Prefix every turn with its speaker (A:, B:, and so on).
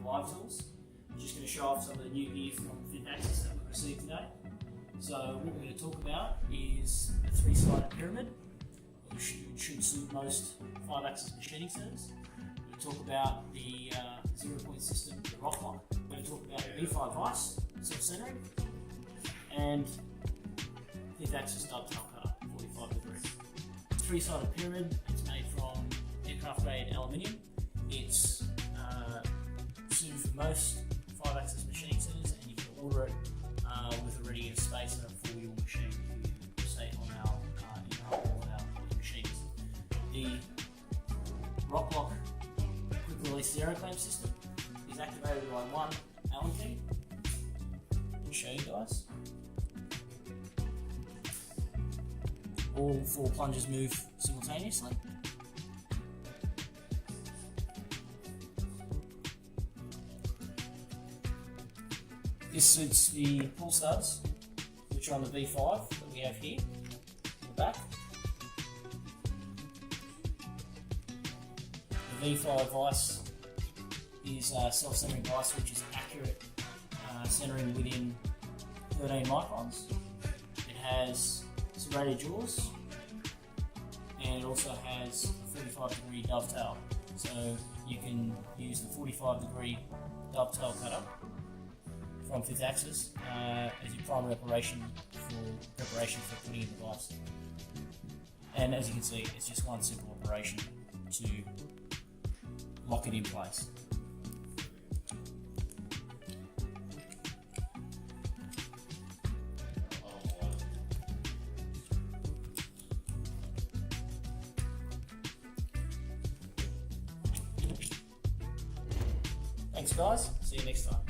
A: live tools. I'm just going to show off some of the new gear from Fifth Axis that we've received today. So what we're going to talk about is a three-sided pyramid, which should suit most 5-axis machining centers. We're going to talk about the 0-point system, the Rocklock. We're going to talk about the V5 vise, self-centering, and Fifth Axis dovetail cutter, 45 degrees. Three-sided pyramid. It's made from aircraft grade aluminium. It's suited for most 5-axis machining centers, and you can order it with already a space and a full wheel machine if you say on our machines. The Rocklock quick release zero clamp system is activated by one Allen key. I'll show you guys. All 4 plunges move simultaneously. This suits the pull studs, which are on the V5 that we have here in the back. The V5 vise is a self-centering vise which is accurate centering within 13 microns. It has serrated jaws, and it also has a 45 degree dovetail, so you can use the 45 degree dovetail cutter from Fifth Axis as your primary preparation for putting in the vise. And as you can see, it's just one simple operation to lock it in place. Thanks guys, see you next time.